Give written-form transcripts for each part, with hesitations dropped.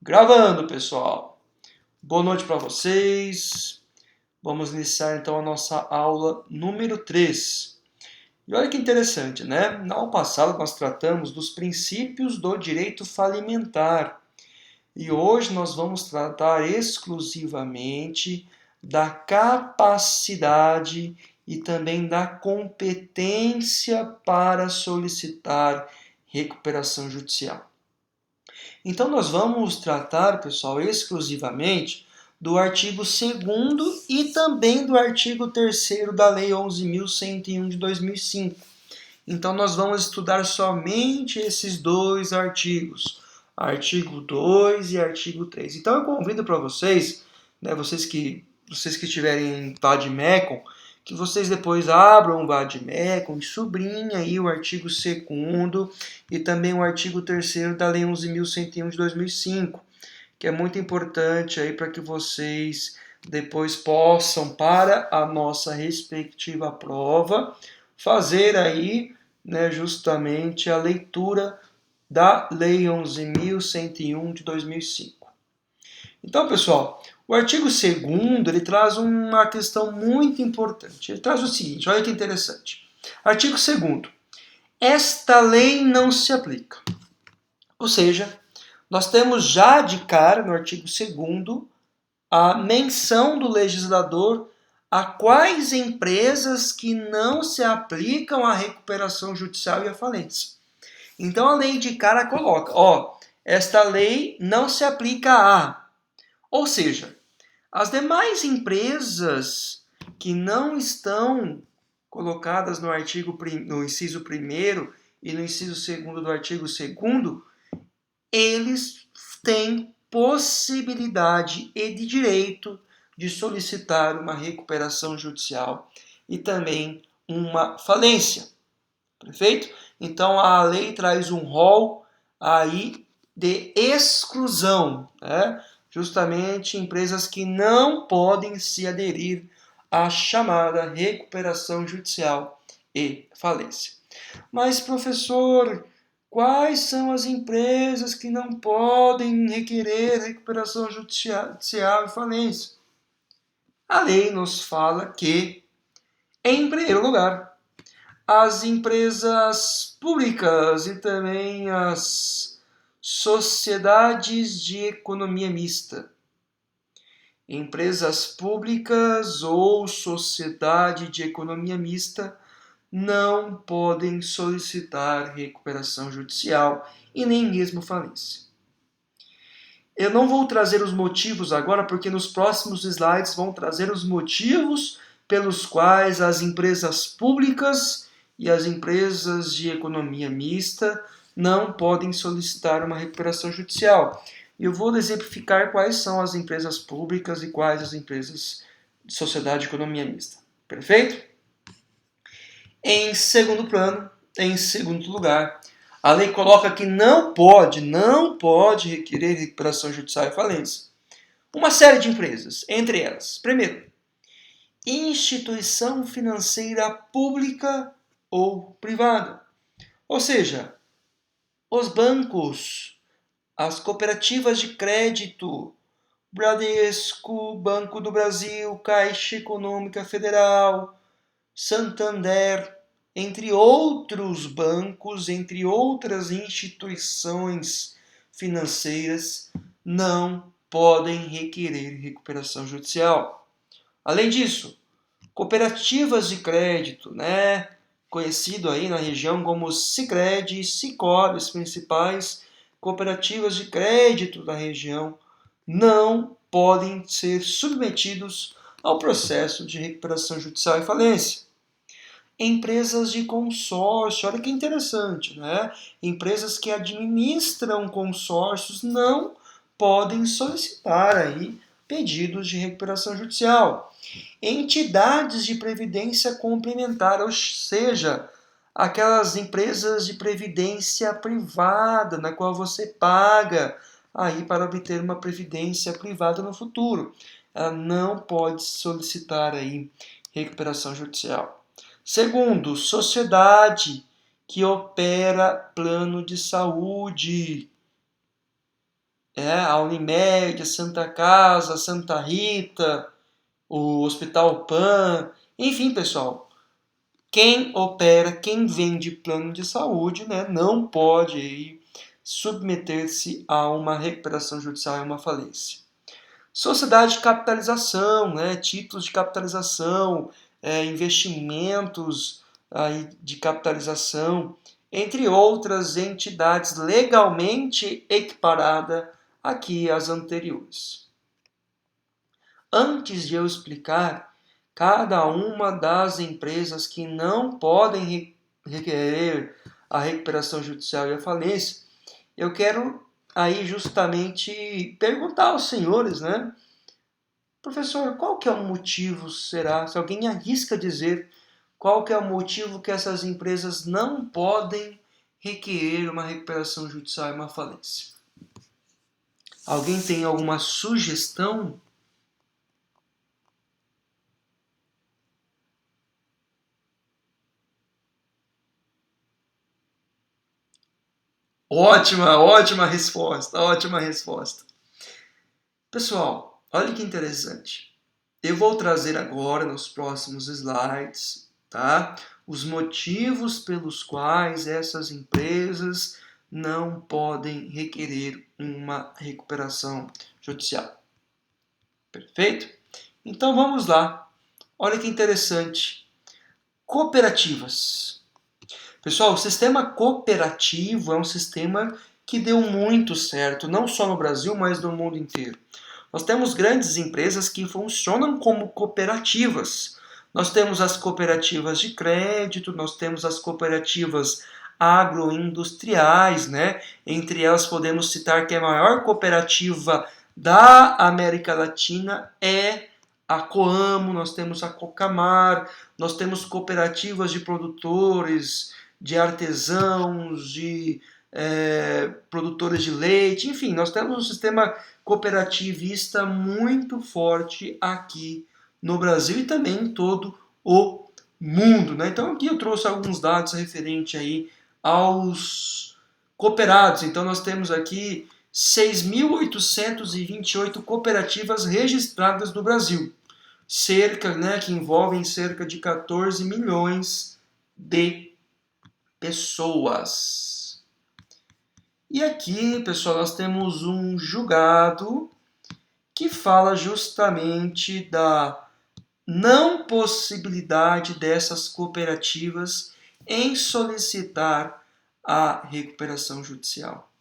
Gravando, pessoal. Boa noite para vocês. Vamos iniciar então a nossa aula número 3. E olha que interessante, né? Na aula passada nós tratamos dos princípios do direito falimentar. E hoje nós vamos tratar exclusivamente da capacidade e também da competência para solicitar recuperação judicial. Então, nós vamos tratar, pessoal, exclusivamente do artigo 2º e também do artigo 3º da Lei 11.101 de 2005. Então, nós vamos estudar somente esses dois artigos, artigo 2 e artigo 3. Então, eu convido para vocês, né, vocês que estiverem Vademecum, que vocês depois abram o Vademecum e sublinhem aí o artigo 2º e também o artigo 3º da Lei 11.101 de 2005, que é muito importante aí para que vocês depois possam, para a nossa respectiva prova, fazer aí, né, justamente a leitura da Lei 11.101 de 2005. Então, pessoal, o artigo 2º ele traz uma questão muito importante. Ele traz o seguinte, olha que interessante. Artigo 2º. Esta lei não se aplica. Ou seja, nós temos já de cara no artigo 2º a menção do legislador a quais empresas que não se aplicam à recuperação judicial e à falência. Então a lei de cara coloca, esta lei não se aplica a, ou seja, as demais empresas que não estão colocadas no inciso 1º e no inciso 2º do artigo 2º, eles têm possibilidade e de direito de solicitar uma recuperação judicial e também uma falência. Perfeito? Então a lei traz um rol aí de exclusão, né? Justamente empresas que não podem se aderir à chamada recuperação judicial e falência. Mas, professor, quais são as empresas que não podem requerer recuperação judicial e falência? A lei nos fala que, em primeiro lugar, as empresas públicas e também as sociedades de economia mista. Empresas públicas ou sociedade de economia mista não podem solicitar recuperação judicial e nem mesmo falência. Eu não vou trazer os motivos agora, porque nos próximos slides vão trazer os motivos pelos quais as empresas públicas e as empresas de economia mista não podem solicitar uma recuperação judicial. Eu vou exemplificar quais são as empresas públicas e quais as empresas de sociedade de economia mista. Perfeito? Em segundo lugar, a lei coloca que não pode requerer recuperação judicial e falência uma série de empresas, entre elas, primeiro, instituição financeira pública ou privada. Ou seja, os bancos, as cooperativas de crédito, Bradesco, Banco do Brasil, Caixa Econômica Federal, Santander, entre outros bancos, entre outras instituições financeiras, não podem requerer recuperação judicial. Além disso, cooperativas de crédito, né, conhecido aí na região como Sicredi e Cicobi, as principais cooperativas de crédito da região, não podem ser submetidos ao processo de recuperação judicial e falência. Empresas de consórcio, olha que interessante, né? Empresas que administram consórcios não podem solicitar aí pedidos de recuperação judicial. Entidades de previdência complementar, ou seja, aquelas empresas de previdência privada na qual você paga aí para obter uma previdência privada no futuro. Ela não pode solicitar aí recuperação judicial. Segundo, sociedade que opera plano de saúde. a Unimed, a Santa Casa, a Santa Rita, o Hospital Pan, enfim, pessoal, quem opera, quem vende plano de saúde, né, não pode aí submeter-se a uma recuperação judicial e uma falência. Sociedade de capitalização, né, títulos de capitalização, investimentos aí de capitalização, entre outras entidades legalmente equiparadas aqui às anteriores. Antes de eu explicar cada uma das empresas que não podem requerer a recuperação judicial e a falência, eu quero aí justamente perguntar aos senhores, né? Professor, qual que é o motivo, será? Se alguém arrisca dizer qual que é o motivo que essas empresas não podem requerer uma recuperação judicial e uma falência? Alguém tem alguma sugestão? Ótima resposta, ótima resposta. Pessoal, olha que interessante. Eu vou trazer agora nos próximos slides, tá? Os motivos pelos quais essas empresas não podem requerer uma recuperação judicial. Perfeito? Então vamos lá. Olha que interessante. Cooperativas. Pessoal, o sistema cooperativo é um sistema que deu muito certo, não só no Brasil, mas no mundo inteiro. Nós temos grandes empresas que funcionam como cooperativas. Nós temos as cooperativas de crédito, nós temos as cooperativas agroindustriais, né? Entre elas podemos citar que a maior cooperativa da América Latina é a Coamo, nós temos a Cocamar, nós temos cooperativas de produtores, de artesãos, de produtores de leite, enfim, nós temos um sistema cooperativista muito forte aqui no Brasil e também em todo o mundo, né? Então aqui eu trouxe alguns dados referentes aí aos cooperados. Então nós temos aqui 6.828 cooperativas registradas no Brasil, que envolvem cerca de 14 milhões de pessoas. E aqui, pessoal, nós temos um julgado que fala justamente da não possibilidade dessas cooperativas em solicitar a recuperação judicial.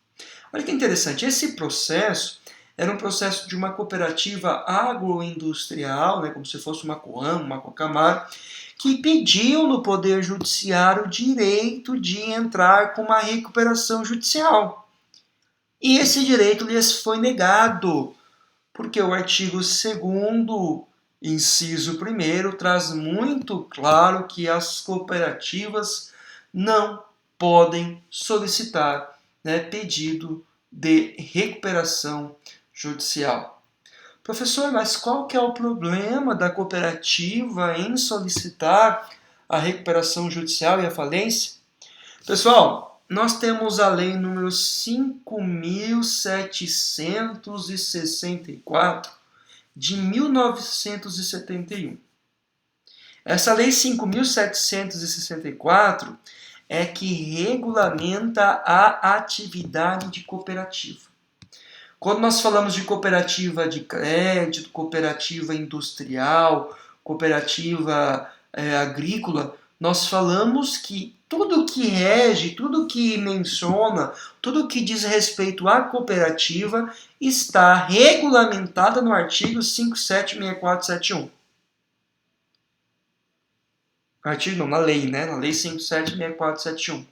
Olha que interessante, esse processo era um processo de uma cooperativa agroindustrial, né, como se fosse uma Coamo, uma Cocamar, que pediu no Poder Judiciário o direito de entrar com uma recuperação judicial. E esse direito lhes foi negado, porque o artigo 2º, inciso 1º, traz muito claro que as cooperativas não podem solicitar, né, pedido de recuperação judicial. Professor, mas qual que é o problema da cooperativa em solicitar a recuperação judicial e a falência? Pessoal, nós temos a lei número 5.764 de 1971. Essa lei 5.764 é que regulamenta a atividade de cooperativa. Quando nós falamos de cooperativa de crédito, cooperativa industrial, cooperativa agrícola, nós falamos que tudo que rege, tudo que menciona, tudo que diz respeito à cooperativa está regulamentada no artigo 576471. Na lei, né? Na lei 576471.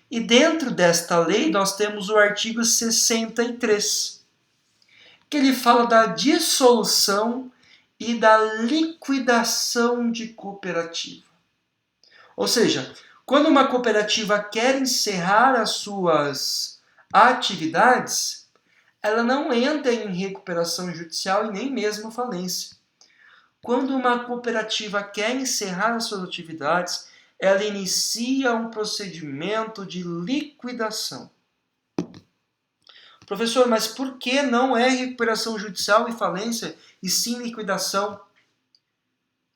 E dentro desta lei nós temos o artigo 63, que ele fala da dissolução e da liquidação de cooperativa. Ou seja, quando uma cooperativa quer encerrar as suas atividades, ela não entra em recuperação judicial e nem mesmo falência. Quando uma cooperativa quer encerrar as suas atividades, ela inicia um procedimento de liquidação. Professor, mas por que não é recuperação judicial e falência e sim liquidação?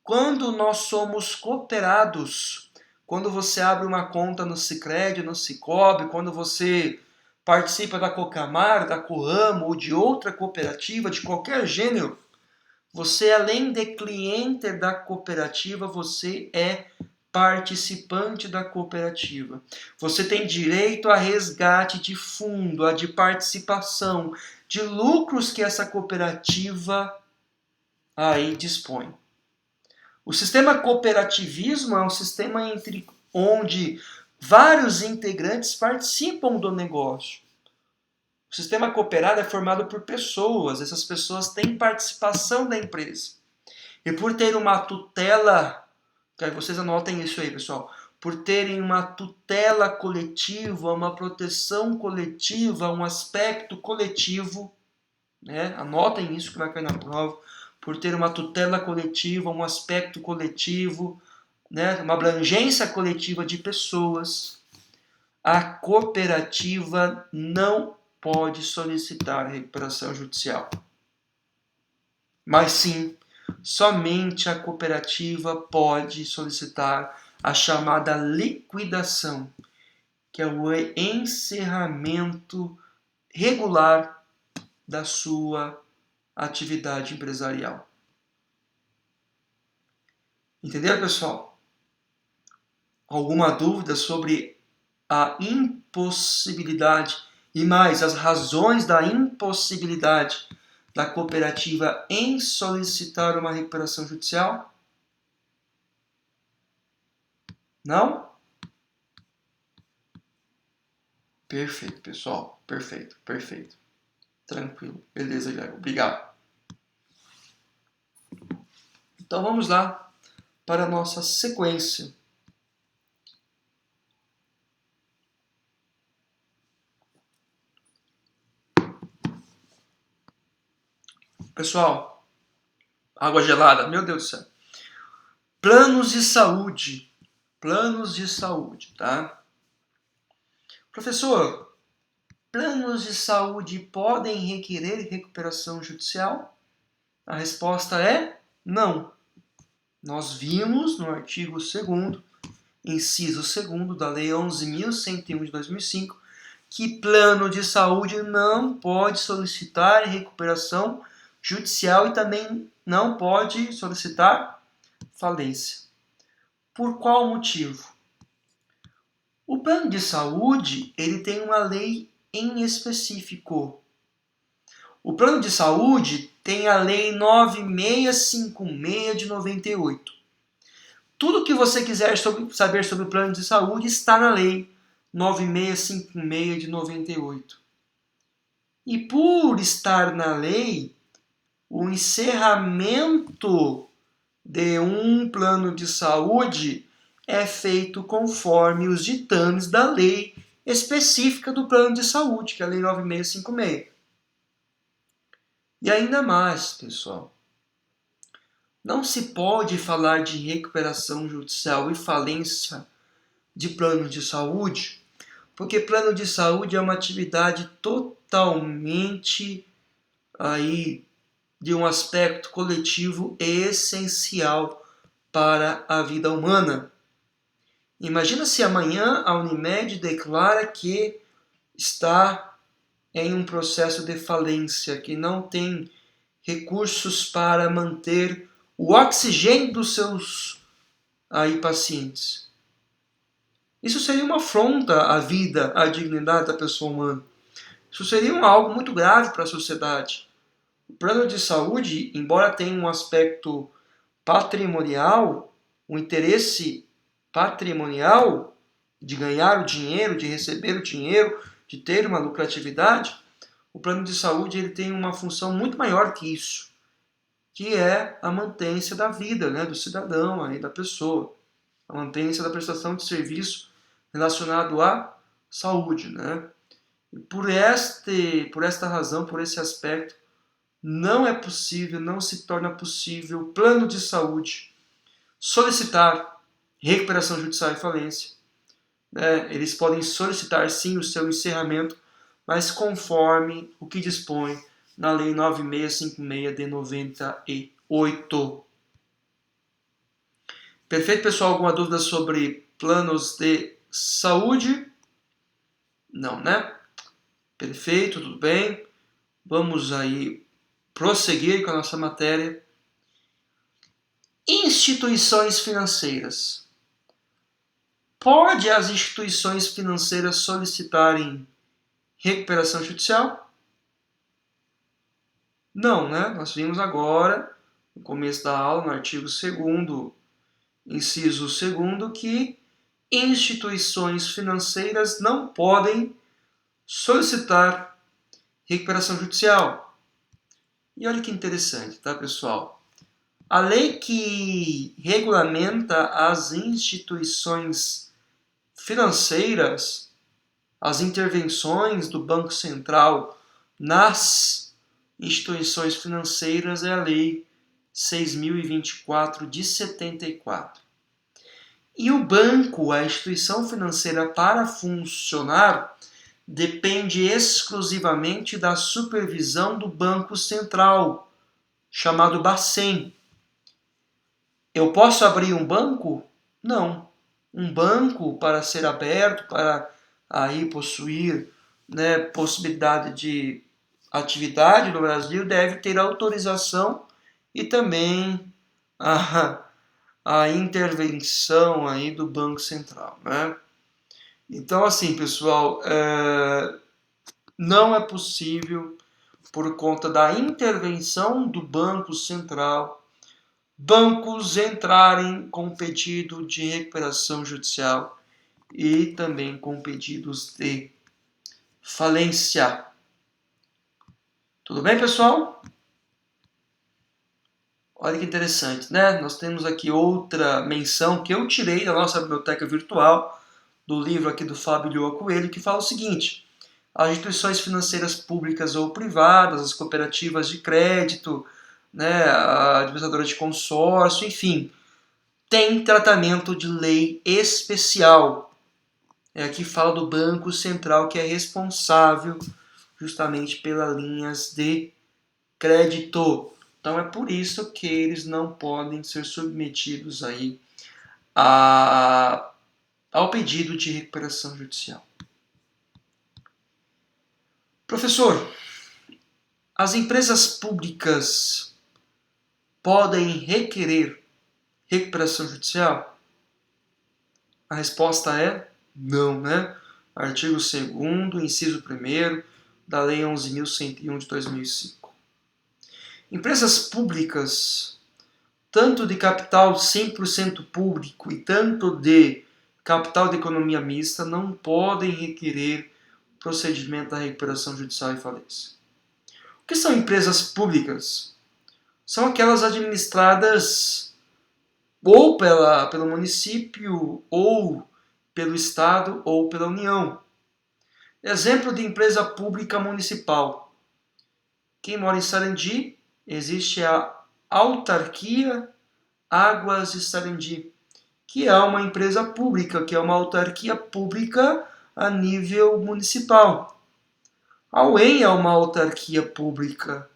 Quando nós somos cooperados, quando você abre uma conta no Sicredi, no Sicob, quando você participa da Cocamar, da Coamo ou de outra cooperativa de qualquer gênero, você, além de cliente da cooperativa, você é participante da cooperativa. Você tem direito a resgate de fundo, a de participação, de lucros que essa cooperativa aí dispõe. O sistema cooperativismo é um sistema onde vários integrantes participam do negócio. O sistema cooperado é formado por pessoas, essas pessoas têm participação da empresa. E por ter uma tutela, quero que vocês anotem isso aí, pessoal, por terem uma tutela coletiva, uma proteção coletiva, um aspecto coletivo, né? Anotem isso que vai cair na prova, por ter uma tutela coletiva, um aspecto coletivo, né? Uma abrangência coletiva de pessoas, a cooperativa não pode solicitar recuperação judicial. Mas sim, somente a cooperativa pode solicitar a chamada liquidação, que é o encerramento regular da sua atividade empresarial. Entenderam, pessoal? Alguma dúvida sobre a impossibilidade e mais as razões da impossibilidade da cooperativa em solicitar uma recuperação judicial? Não? Perfeito, pessoal. Perfeito. Tranquilo. Beleza, Guilherme. Obrigado. Então vamos lá para a nossa sequência. Pessoal, água gelada, meu Deus do céu. Planos de saúde. Planos de saúde, tá? Professor, planos de saúde podem requerer recuperação judicial? A resposta é não. Nós vimos no artigo 2º, inciso 2º da Lei 11.101 de 2005, que plano de saúde não pode solicitar recuperação judicial e também não pode solicitar falência. Por qual motivo? O plano de saúde, ele tem uma lei em específico. O plano de saúde tem a lei 9656 de 98. Tudo que você quiser saber sobre o plano de saúde está na lei 9656 de 98. E por estar na lei, o encerramento de um plano de saúde é feito conforme os ditames da lei específica do plano de saúde, que é a lei 9656. E ainda mais, pessoal, não se pode falar de recuperação judicial e falência de plano de saúde, porque plano de saúde é uma atividade totalmente aí de um aspecto coletivo essencial para a vida humana. Imagina se amanhã a Unimed declara que está em um processo de falência, que não tem recursos para manter o oxigênio dos seus aí pacientes. Isso seria uma afronta à vida, à dignidade da pessoa humana. Isso seria algo muito grave para a sociedade. O plano de saúde, embora tenha um aspecto patrimonial, um interesse patrimonial de ganhar o dinheiro, de receber o dinheiro, de ter uma lucratividade, o plano de saúde ele tem uma função muito maior que isso, que é a mantença da vida, né, do cidadão, aí, da pessoa, a mantença da prestação de serviço relacionado à saúde, né? E por esta razão, por esse aspecto, não é possível, não se torna possível o plano de saúde solicitar recuperação judicial e falência. Eles podem solicitar sim o seu encerramento, mas conforme o que dispõe na Lei 9656 de 98. Perfeito, pessoal? Alguma dúvida sobre planos de saúde? Não, né? Perfeito, tudo bem. Vamos aí prosseguir com a nossa matéria. Instituições financeiras. Pode as instituições financeiras solicitarem recuperação judicial? Não, né? Nós vimos agora, no começo da aula, no artigo 2º, inciso 2º, que instituições financeiras não podem solicitar recuperação judicial. E olha que interessante, tá, pessoal? A lei que regulamenta as instituições financeiras, as intervenções do Banco Central nas instituições financeiras é a Lei 6.024 de 74. E o banco, a instituição financeira, para funcionar, depende exclusivamente da supervisão do Banco Central, chamado Bacen. Eu posso abrir um banco? Não. Um banco, para ser aberto, para aí possuir, né, possibilidade de atividade no Brasil, deve ter autorização e também a intervenção aí do Banco Central, né? Então, assim, pessoal, não é possível, por conta da intervenção do Banco Central, bancos entrarem com pedido de recuperação judicial e também com pedidos de falência. Tudo bem, pessoal? Olha que interessante, né? Nós temos aqui outra menção que eu tirei da nossa biblioteca virtual, do livro aqui do Fábio Lioa Coelho, que fala o seguinte: as instituições financeiras públicas ou privadas, as cooperativas de crédito, né, a administradora de consórcio, enfim, tem tratamento de lei especial. Aqui fala do Banco Central, que é responsável justamente pelas linhas de crédito. Então é por isso que eles não podem ser submetidos aí ao pedido de recuperação judicial. Professor, as empresas públicas podem requerer recuperação judicial? A resposta é não, né? Artigo 2º, inciso 1º da Lei 11.101 de 2005. Empresas públicas, tanto de capital 100% público e tanto de capital de economia mista, não podem requerer procedimento da recuperação judicial e falência. O que são empresas públicas? São aquelas administradas ou pelo município, ou pelo Estado, ou pela União. Exemplo de empresa pública municipal. Quem mora em Sarandi, existe a Autarquia Águas de Sarandi, que é uma empresa pública, que é uma autarquia pública a nível municipal. A UEM é uma autarquia pública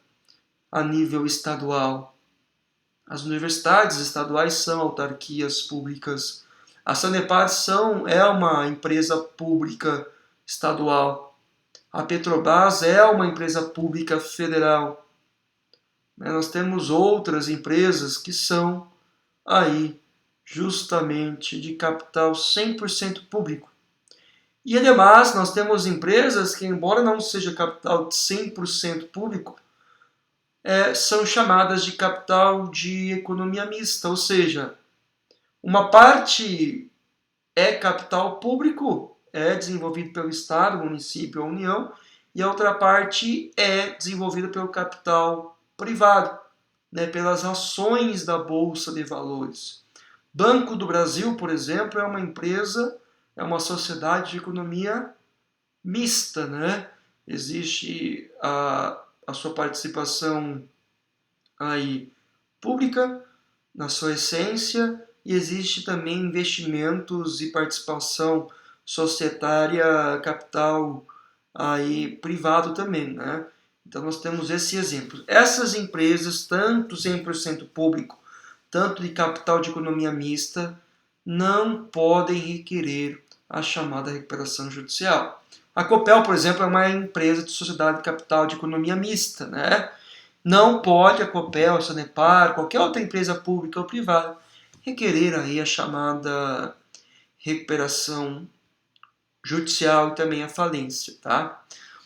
a nível estadual. As universidades estaduais são autarquias públicas. A Sanepar é uma empresa pública estadual. A Petrobras é uma empresa pública federal. Nós temos outras empresas que são aí justamente de capital 100% público. E ademais nós temos empresas que, embora não seja capital 100% público, são chamadas de capital de economia mista, ou seja, uma parte é capital público, é desenvolvido pelo Estado, município ou União, e a outra parte é desenvolvida pelo capital privado, né, pelas ações da Bolsa de Valores. Banco do Brasil, por exemplo, é uma empresa, é uma sociedade de economia mista, né? Existe a sua participação aí pública na sua essência e existe também investimentos e participação societária, capital aí privado também, né? Então nós temos esse exemplo. Essas empresas, tanto 100% público, tanto de capital de economia mista, não podem requerer a chamada recuperação judicial. A Copel, por exemplo, é uma empresa de sociedade de capital de economia mista, né? Não pode a Copel, a Sanepar, qualquer outra empresa pública ou privada requerer aí a chamada recuperação judicial e também a falência, tá?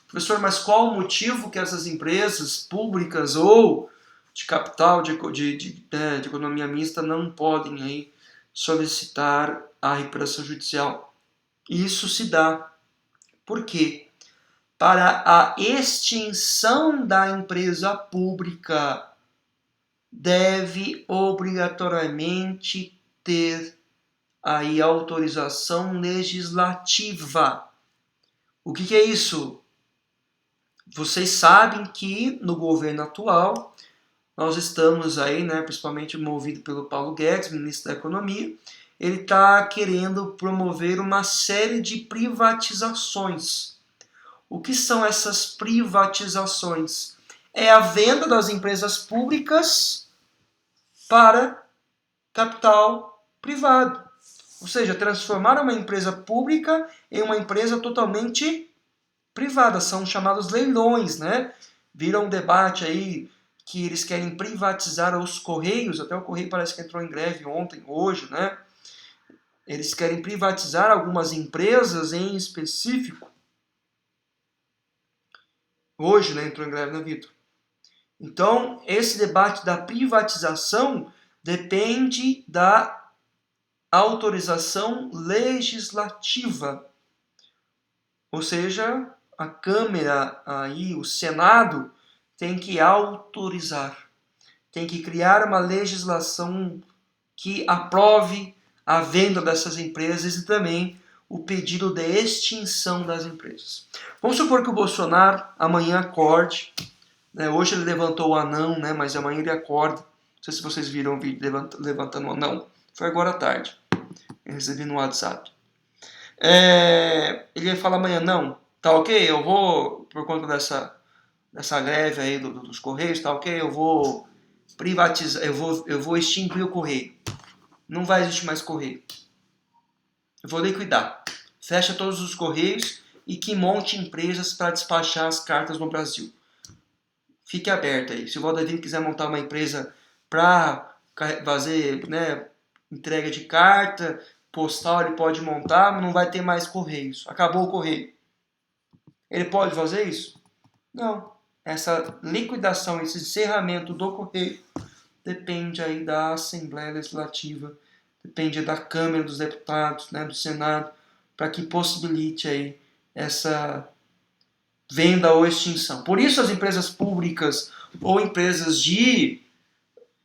Professor, mas qual o motivo que essas empresas públicas ou de capital de economia mista não podem aí solicitar a recuperação judicial? Isso se dá porque para a extinção da empresa pública deve obrigatoriamente ter aí autorização legislativa. O que é isso? Vocês sabem que no governo atual nós estamos aí, né, principalmente movido pelo Paulo Guedes, ministro da Economia, ele está querendo promover uma série de privatizações. O que são essas privatizações? É a venda das empresas públicas para capital privado. Ou seja, transformar uma empresa pública em uma empresa totalmente privada. São chamados leilões, né? Viram um debate aí que eles querem privatizar os Correios, até o Correio parece que entrou em greve ontem, hoje, né? Eles querem privatizar algumas empresas em específico. Hoje, né, entrou em greve, né, Vitor? Então, esse debate da privatização depende da autorização legislativa. Ou seja, a Câmara, aí, o Senado, tem que autorizar, tem que criar uma legislação que aprove a venda dessas empresas e também o pedido de extinção das empresas. Vamos supor que o Bolsonaro amanhã acorde, né? Hoje ele levantou o anão, né? Mas amanhã ele acorda. Não sei se vocês viram o vídeo levantando o anão. Foi agora à tarde. Eu recebi no WhatsApp. Ele vai falar amanhã, não, tá ok? Eu vou, por conta dessa greve aí dos Correios, tá ok? Eu vou privatizar, eu vou extinguir o Correio. Não vai existir mais Correio. Eu vou liquidar. Fecha todos os Correios e que monte empresas para despachar as cartas no Brasil. Fique aberto aí. Se o Valdevino quiser montar uma empresa para fazer, né, entrega de carta postal, ele pode montar, mas não vai ter mais Correios. Acabou o Correio. Ele pode fazer isso? Não. Essa liquidação, esse encerramento do Correio depende aí da Assembleia Legislativa, depende da Câmara dos Deputados, né, do Senado, para que possibilite aí essa venda ou extinção. Por isso as empresas públicas ou empresas de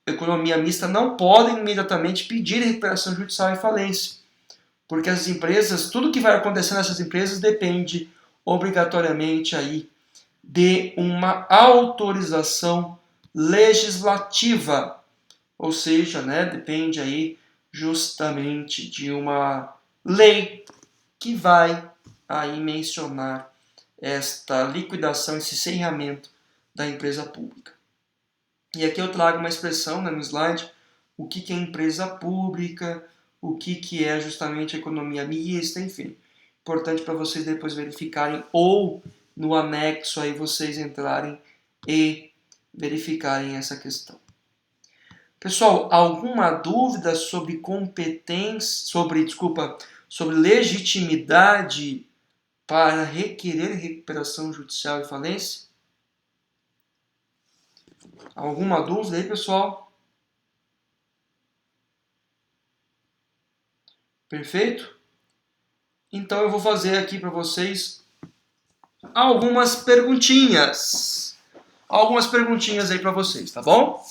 economia mista não podem imediatamente pedir recuperação judicial e falência, porque as empresas, tudo que vai acontecer nessas empresas depende obrigatoriamente aí de uma autorização legislativa, ou seja, né, depende aí justamente de uma lei que vai aí mencionar esta liquidação, esse encerramento da empresa pública. E aqui eu trago uma expressão, né, no slide, o que é empresa pública, o que é justamente economia mista, enfim. Importante para vocês depois verificarem ou no anexo aí vocês entrarem e verificarem essa questão. Pessoal, alguma dúvida sobre competência, sobre legitimidade para requerer recuperação judicial e falência? Alguma dúvida aí, pessoal? Perfeito? Então eu vou fazer aqui para vocês algumas perguntinhas. Algumas perguntinhas aí para vocês, tá bom?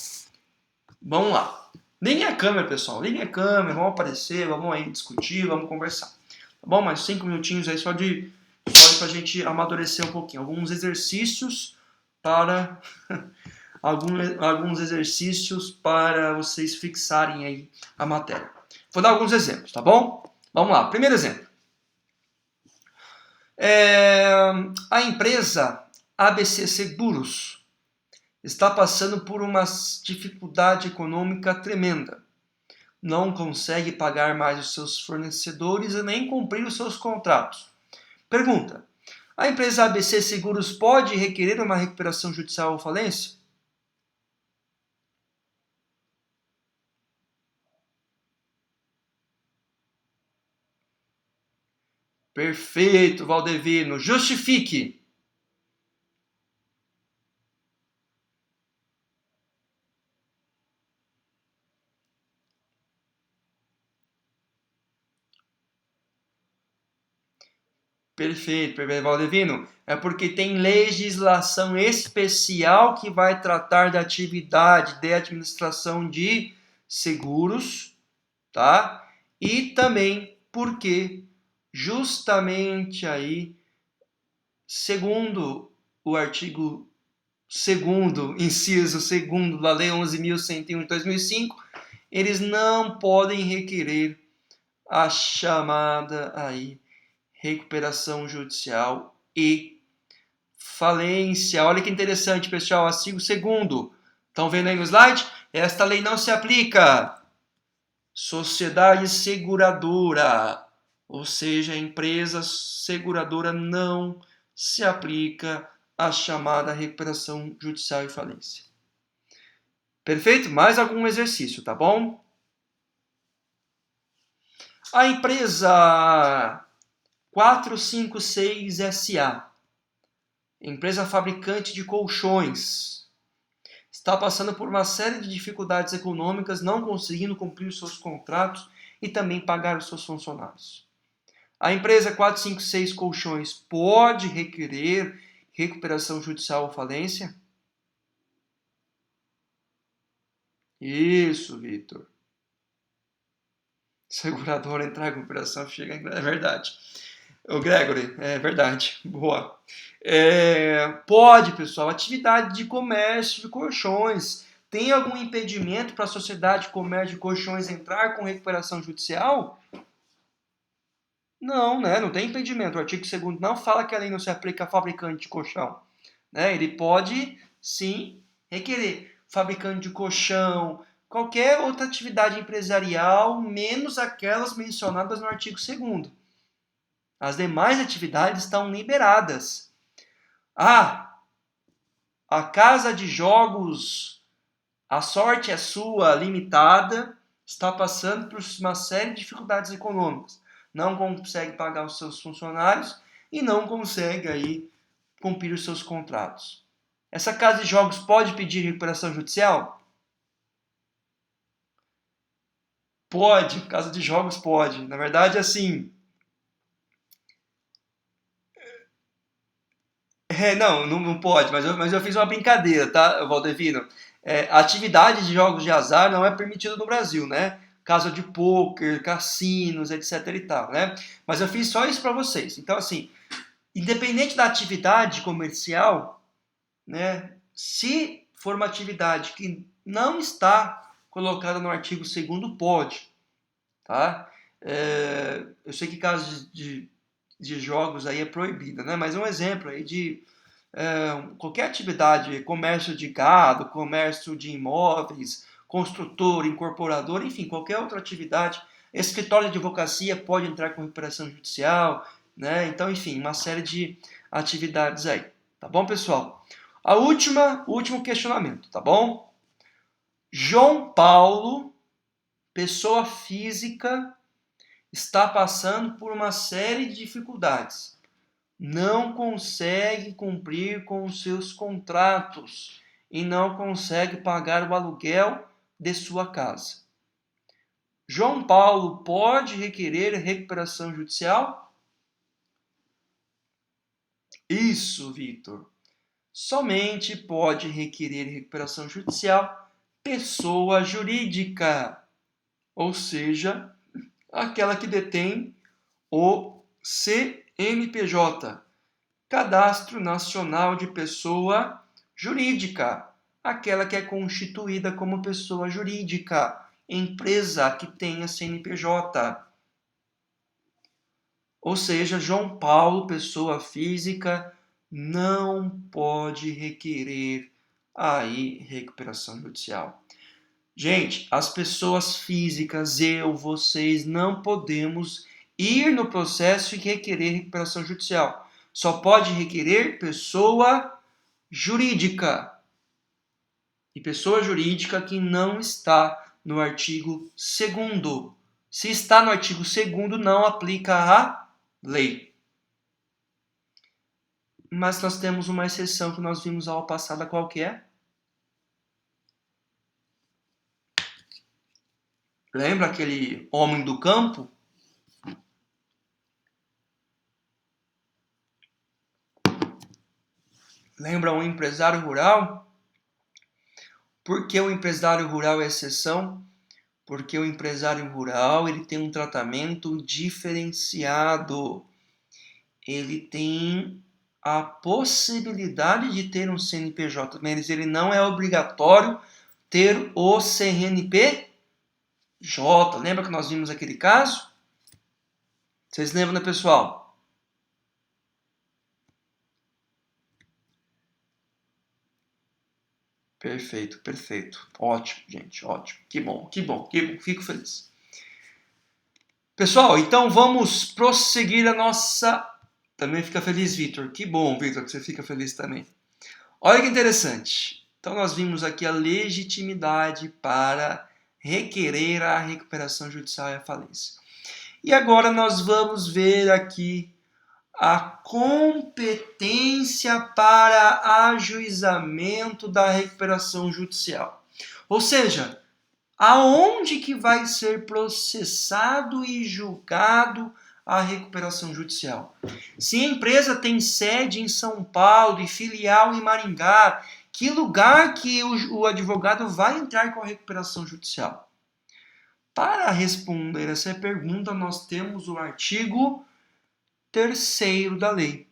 Vamos lá. Liguem a câmera, pessoal. Liguem a câmera, vamos aparecer, vamos aí discutir, vamos conversar. Tá bom? Mais 5 minutinhos aí só pra gente amadurecer um pouquinho. Alguns exercícios para... alguns exercícios para vocês fixarem aí a matéria. Vou dar alguns exemplos, tá bom? Vamos lá. Primeiro exemplo. É, a empresa ABC Seguros está passando por uma dificuldade econômica tremenda. Não consegue pagar mais os seus fornecedores e nem cumprir os seus contratos. Pergunta: a empresa ABC Seguros pode requerer uma recuperação judicial ou falência? Perfeito, Valdevino. Justifique. Perfeito, perfeito, Valdevino. É porque tem legislação especial que vai tratar da atividade de administração de seguros, tá? E também porque justamente aí, segundo o artigo 2º, inciso 2º da Lei 11.101 de 2005, eles não podem requerer a chamada aí recuperação judicial e falência. Olha que interessante, pessoal. Artigo 2º. Estão vendo aí no slide? Esta lei não se aplica. Sociedade seguradora, ou seja, a empresa seguradora não se aplica a chamada recuperação judicial e falência. Perfeito? Mais algum exercício, tá bom? A empresa 456 SA, empresa fabricante de colchões, está passando por uma série de dificuldades econômicas, não conseguindo cumprir os seus contratos e também pagar os seus funcionários. A empresa 456 Colchões pode requerer recuperação judicial ou falência? Isso, Vitor. Seguradora entrar em recuperação chega, é verdade. O Gregory, é verdade. Boa. Pode, pessoal, atividade de comércio de colchões. Tem algum impedimento para a sociedade de comércio de colchões entrar com recuperação judicial? Não, né? Não tem impedimento. O artigo 2º não fala que a lei não se aplica a fabricante de colchão. Né? Ele pode, sim, requerer fabricante de colchão, qualquer outra atividade empresarial, menos aquelas mencionadas no artigo 2º. As demais atividades estão liberadas. Ah, a casa de jogos, a sorte é sua, limitada, está passando por uma série de dificuldades econômicas. Não consegue pagar os seus funcionários e não consegue aí cumprir os seus contratos. Essa casa de jogos pode pedir recuperação judicial? Pode, casa de jogos pode. Na verdade, assim, não pode, mas eu fiz uma brincadeira, tá, Valdevino? Atividade de jogos de azar não é permitida no Brasil, né? Casa de pôquer, cassinos, etc e tal, né? Mas eu fiz só isso para vocês. Então, assim, independente da atividade comercial, né? Se for uma atividade que não está colocada no artigo 2º, pode, tá? Eu sei que casos de jogos aí é proibida, né? Mas um exemplo aí de qualquer atividade, comércio de gado, comércio de imóveis, construtor, incorporador, enfim, qualquer outra atividade, escritório de advocacia pode entrar com recuperação judicial, né? Então, enfim, uma série de atividades aí, tá bom, pessoal? O último questionamento, tá bom? João Paulo, pessoa física, está passando por uma série de dificuldades. Não consegue cumprir com os seus contratos e não consegue pagar o aluguel de sua casa. João Paulo pode requerer recuperação judicial? Isso, Vitor. Somente pode requerer recuperação judicial pessoa jurídica, ou seja, aquela que detém o CNPJ, Cadastro Nacional de Pessoa Jurídica, aquela que é constituída como pessoa jurídica, empresa que tenha CNPJ. Ou seja, João Paulo, pessoa física, não pode requerer aí recuperação judicial. Gente, as pessoas físicas, eu, vocês, não podemos ir no processo e requerer recuperação judicial. Só pode requerer pessoa jurídica. E pessoa jurídica que não está no artigo 2º. Se está no artigo 2º, não aplica a lei. Mas nós temos uma exceção que nós vimos ao passada, qual que é? Lembra aquele homem do campo? Lembra um empresário rural? Por que o empresário rural é exceção? Porque o empresário rural ele tem um tratamento diferenciado. Ele tem a possibilidade de ter um CNPJ, mas ele não é obrigatório ter o CNPJ. Lembra que nós vimos aquele caso? Vocês lembram, né, pessoal? Perfeito, perfeito. Ótimo, gente, ótimo. Que bom, que bom, que bom. Fico feliz. Pessoal, então vamos prosseguir a nossa... Também fica feliz, Vitor. Que bom, Vitor, que você fica feliz também. Olha que interessante. Então nós vimos aqui a legitimidade para requerer a recuperação judicial e a falência. E agora nós vamos ver aqui a competência para ajuizamento da recuperação judicial. Ou seja, aonde que vai ser processado e julgado a recuperação judicial? Se a empresa tem sede em São Paulo e filial em Maringá, que lugar que o advogado vai entrar com a recuperação judicial? Para responder essa pergunta, nós temos o artigo 3º da lei.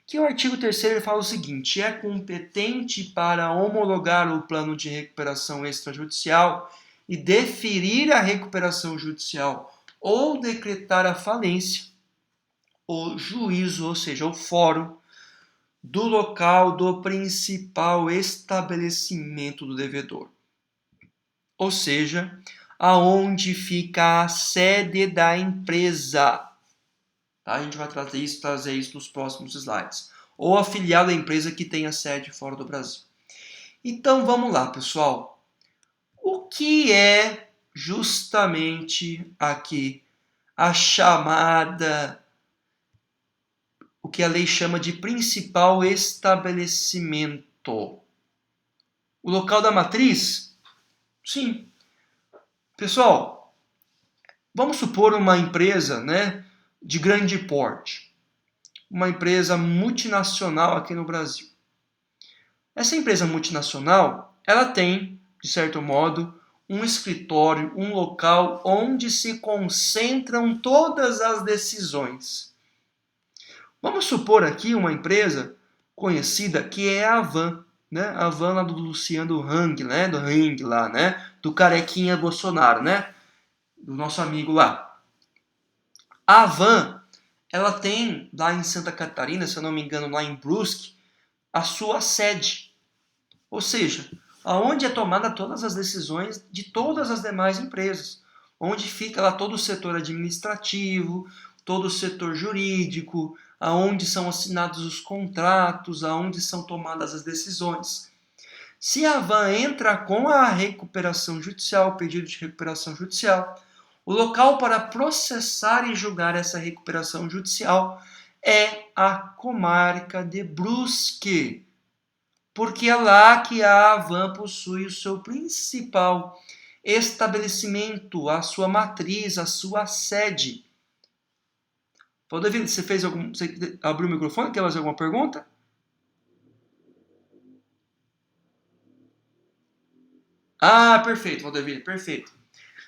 Que o artigo 3º fala o seguinte: é competente para homologar o plano de recuperação extrajudicial e deferir a recuperação judicial ou decretar a falência, o juízo, ou seja, o fórum, do local do principal estabelecimento do devedor. Ou seja, aonde fica a sede da empresa. Tá? A gente vai trazer isso nos próximos slides. Ou a filial da empresa que tenha sede fora do Brasil. Então vamos lá, pessoal. O que é justamente aqui a chamada, o que a lei chama de principal estabelecimento? O local da matriz? Sim. Pessoal, vamos supor uma empresa, né, de grande porte. Uma empresa multinacional aqui no Brasil. Essa empresa multinacional, ela tem, de certo modo, um escritório, um local onde se concentram todas as decisões. Vamos supor aqui uma empresa conhecida que é a Van, né? A Van lá do Luciano Hang, né? Do Hang lá, né? Do carequinha Bolsonaro, né? Do nosso amigo lá. A Van, ela tem lá em Santa Catarina, se eu não me engano, lá em Brusque, a sua sede. Ou seja, aonde é tomada todas as decisões de todas as demais empresas. Onde fica lá todo o setor administrativo, todo o setor jurídico, aonde são assinados os contratos, aonde são tomadas as decisões. Se a Van entra com a recuperação judicial, o pedido de recuperação judicial, o local para processar e julgar essa recuperação judicial é a comarca de Brusque, porque é lá que a Van possui o seu principal estabelecimento, a sua matriz, a sua sede. David, você abriu o microfone? Quer fazer alguma pergunta? Ah, perfeito, Valdevir, perfeito.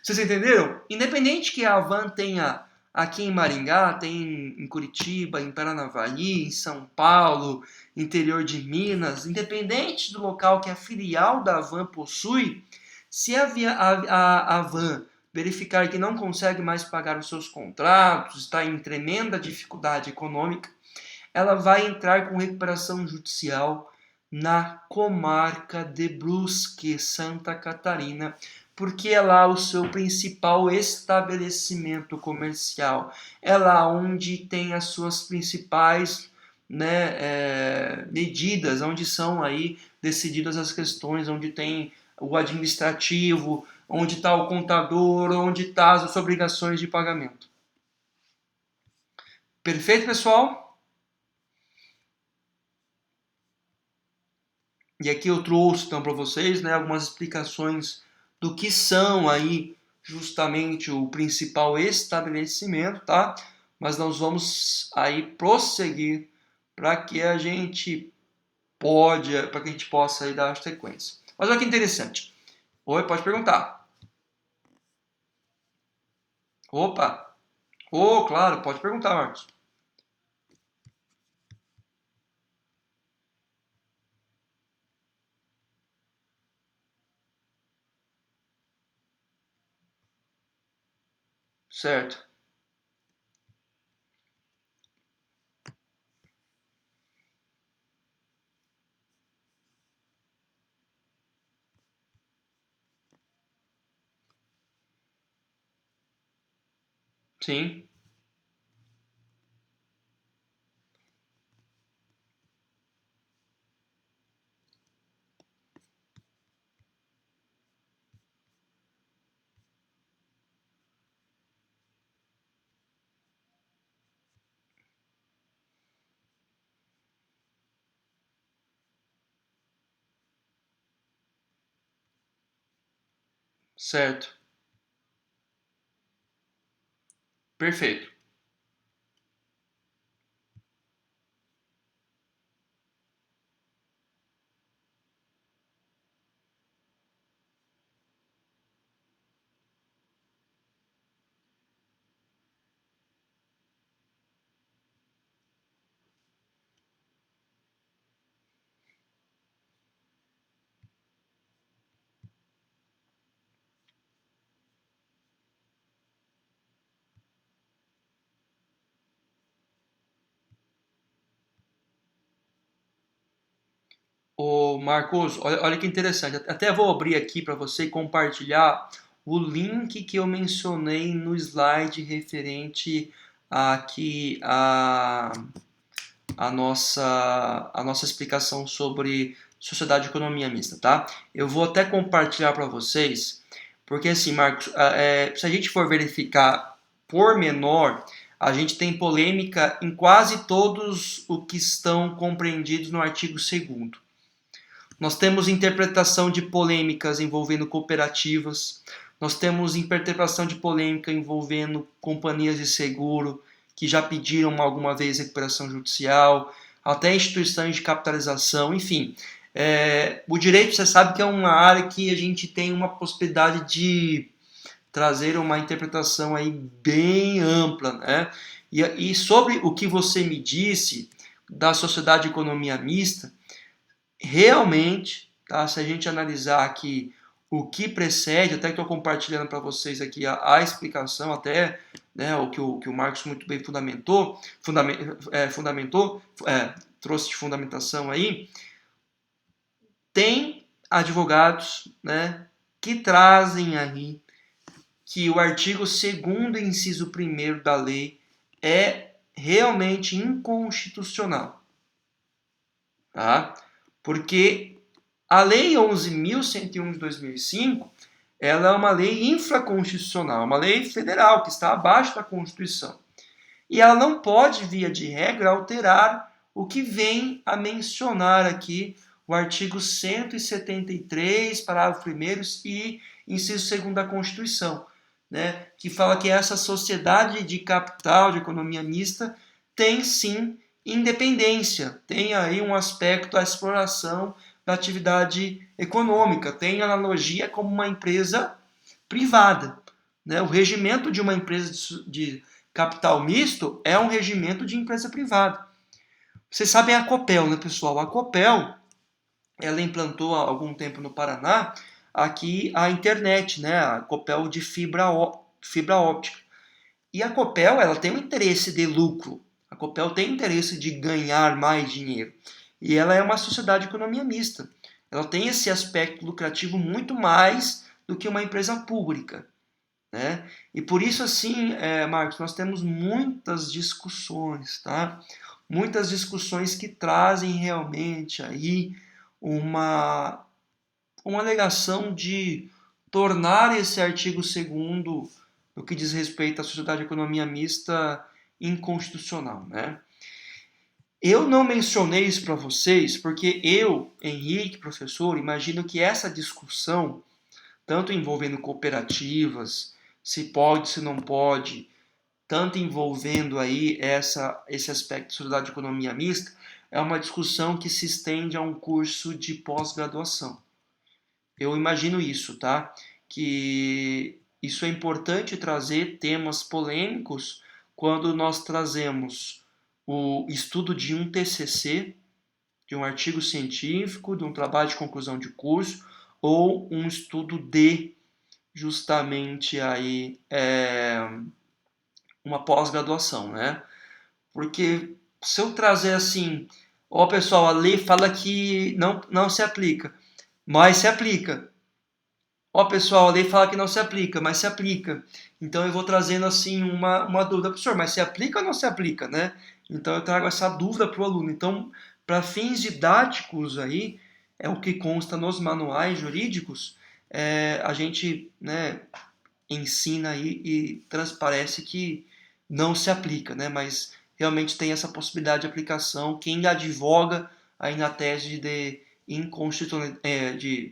Vocês entenderam? Independente que a Van tenha aqui em Maringá, tem em Curitiba, em Paranavaí, em São Paulo, interior de Minas, independente do local que a filial da Van possui, se a Van verificar que não consegue mais pagar os seus contratos, está em tremenda dificuldade econômica, ela vai entrar com recuperação judicial na comarca de Brusque, Santa Catarina, porque é lá o seu principal estabelecimento comercial, é lá onde tem as suas principais, né, medidas, onde são aí decididas as questões, onde tem o administrativo, onde está o contador, onde estão as obrigações de pagamento. Perfeito, pessoal? E aqui eu trouxe então para vocês, né, algumas explicações do que são aí justamente o principal estabelecimento, tá? Mas nós vamos aí prosseguir para que a gente possa aí dar sequência. Mas olha que interessante. Oi, pode perguntar. Opa! Oh, claro, pode perguntar, Marcos. Certo, sim, certo, perfeito. Ô Marcos, olha que interessante. Até vou abrir aqui para você e compartilhar o link que eu mencionei no slide referente aqui a nossa explicação sobre sociedade e economia mista, tá? Eu vou até compartilhar para vocês, porque assim, Marcos, se a gente for verificar por menor, a gente tem polêmica em quase todos o que estão compreendidos no artigo 2º. Nós temos interpretação de polêmicas envolvendo cooperativas, nós temos interpretação de polêmica envolvendo companhias de seguro que já pediram alguma vez recuperação judicial, até instituições de capitalização, enfim. O direito, você sabe que é uma área que a gente tem uma possibilidade de trazer uma interpretação aí bem ampla, né? E sobre o que você me disse da sociedade de economia mista, realmente, tá? Se a gente analisar aqui o que precede, até que estou compartilhando para vocês aqui a explicação, até, né, o que o Marcos muito bem trouxe de fundamentação aí, tem advogados, né, que trazem aí que o artigo 2º, inciso 1º da lei é realmente inconstitucional, tá? Porque a Lei 11.101 de 2005, ela é uma lei infraconstitucional, uma lei federal que está abaixo da Constituição. E ela não pode, via de regra, alterar o que vem a mencionar aqui o artigo 173, parágrafo 1º e inciso 2º da Constituição, né, que fala que essa sociedade de capital, de economia mista, tem sim independência, tem aí um aspecto, a exploração da atividade econômica, tem analogia como uma empresa privada, né? O regimento de uma empresa de capital misto é um regimento de empresa privada. Vocês sabem a Copel, né, pessoal? A Copel, ela implantou há algum tempo no Paraná aqui a internet, né? A Copel de fibra óptica. E a Copel, ela tem um interesse de lucro. A Copel tem interesse de ganhar mais dinheiro. E ela é uma sociedade de economia mista. Ela tem esse aspecto lucrativo muito mais do que uma empresa pública, né? E por isso, assim, Marcos, nós temos muitas discussões, tá? Muitas discussões que trazem realmente aí uma, uma alegação de tornar esse artigo 2º, no que diz respeito à sociedade de economia mista, inconstitucional, né? Eu não mencionei isso para vocês porque eu, Henrique, professor, imagino que essa discussão, tanto envolvendo cooperativas, se pode, se não pode, tanto envolvendo aí esse aspecto de sociedade de economia mista, é uma discussão que se estende a um curso de pós-graduação. Eu imagino isso, tá? Que isso é importante trazer temas polêmicos quando nós trazemos o estudo de um TCC, de um artigo científico, de um trabalho de conclusão de curso, ou um estudo de justamente aí uma pós-graduação, né? Porque se eu trazer assim, ó pessoal, a lei fala que não se aplica, mas se aplica. Ó pessoal, a lei fala que não se aplica, mas se aplica. Então eu vou trazendo assim uma dúvida, professor, mas se aplica ou não se aplica, né? Então eu trago essa dúvida para o aluno. Então, para fins didáticos aí, é o que consta nos manuais jurídicos, a gente, né, ensina aí e transparece que não se aplica, né? Mas realmente tem essa possibilidade de aplicação. Quem advoga aí na tese de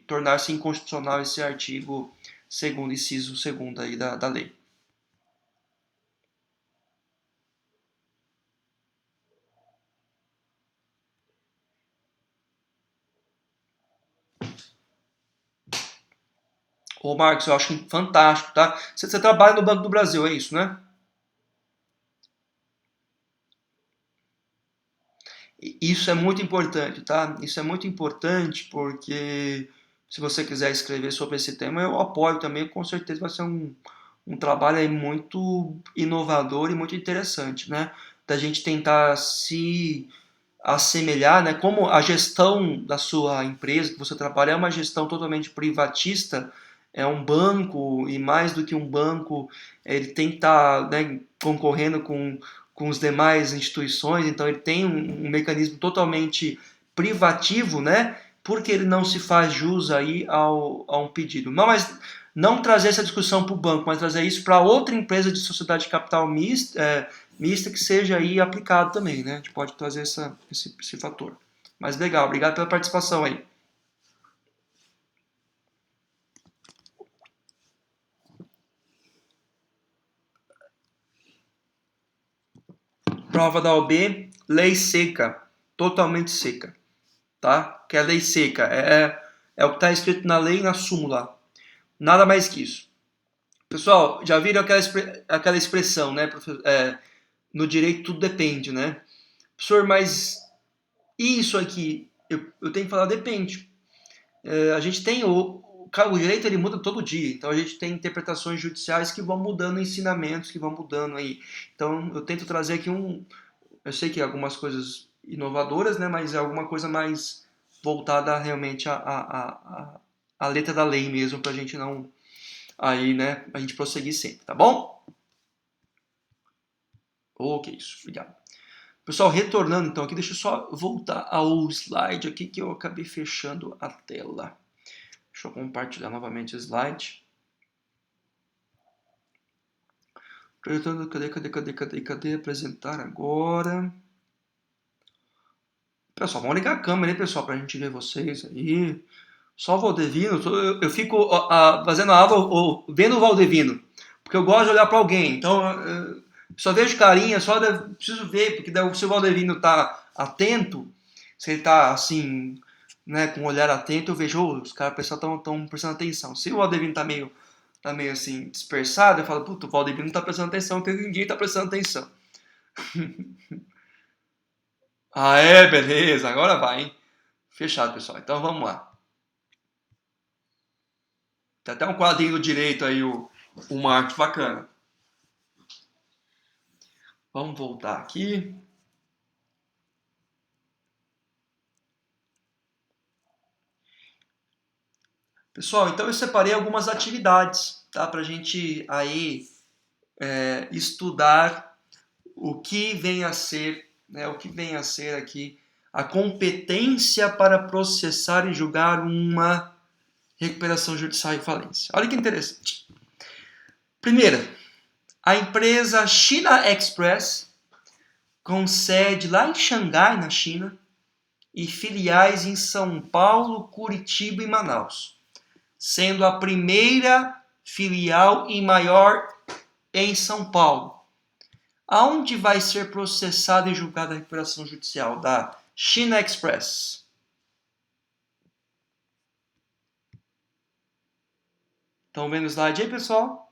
tornar-se inconstitucional esse artigo 2º, inciso 2º aí da lei. Ô Marcos, eu acho fantástico, tá? Você trabalha no Banco do Brasil, é isso, né? Isso é muito importante, tá? Isso é muito importante porque se você quiser escrever sobre esse tema, eu apoio também, com certeza vai ser um trabalho aí muito inovador e muito interessante, né? Da gente tentar se assemelhar, né? Como a gestão da sua empresa que você trabalha é uma gestão totalmente privatista, é um banco e mais do que um banco, ele tem que estar, né, concorrendo com as demais instituições, então ele tem um mecanismo totalmente privativo, né? Porque ele não se faz jus aí a um pedido. Não, mas não trazer essa discussão para o banco, mas trazer isso para outra empresa de sociedade de capital mista que seja aí aplicado também, né? A gente pode trazer esse fator. Mas legal, obrigado pela participação aí. Prova da OB, lei seca, totalmente seca, tá? Que é a lei seca, é o que está escrito na lei e na súmula, nada mais que isso. Pessoal, já viram aquela expressão, né? No direito tudo depende, né? Professor, mas isso aqui, eu tenho que falar depende. A gente tem o direito ele muda todo dia, então a gente tem interpretações judiciais que vão mudando, ensinamentos que vão mudando aí. Então eu tento trazer aqui eu sei que algumas coisas inovadoras, né, mas é alguma coisa mais voltada realmente à letra da lei mesmo, para a gente não, aí, né, a gente prosseguir sempre, tá bom? Ok, isso, obrigado. Pessoal, retornando então aqui, deixa eu só voltar ao slide aqui que eu acabei fechando a tela. Deixa eu compartilhar novamente o slide. Cadê? Apresentar agora. Pessoal, vamos ligar a câmera aí, pessoal, pra gente ver vocês aí. Só o Valdevino, eu fico fazendo a aula vendo o Valdevino, porque eu gosto de olhar para alguém. Então, só vejo carinha, preciso ver, porque se o Valdevino tá atento, se ele tá assim, né, com um olhar atento, eu vejo, os caras, pessoal, estão prestando atenção. Se o Valdevino tá meio assim, dispersado, eu falo, puta, o Valdevino não tá prestando atenção, porque ninguém tá prestando atenção. Ah, beleza, agora vai, hein? Fechado, pessoal. Então vamos lá. Tem até um quadrinho direito aí, uma arte bacana. Vamos voltar aqui. Pessoal, então eu separei algumas atividades, tá? Para a gente aí estudar o que vem a ser, né? O que vem a ser aqui a competência para processar e julgar uma recuperação judicial em falência. Olha que interessante. Primeira, a empresa China Express, com sede lá em Xangai, na China, e filiais em São Paulo, Curitiba e Manaus, sendo a primeira filial e maior em São Paulo. Aonde vai ser processada e julgada a recuperação judicial da China Express? Estão vendo o slide aí, pessoal?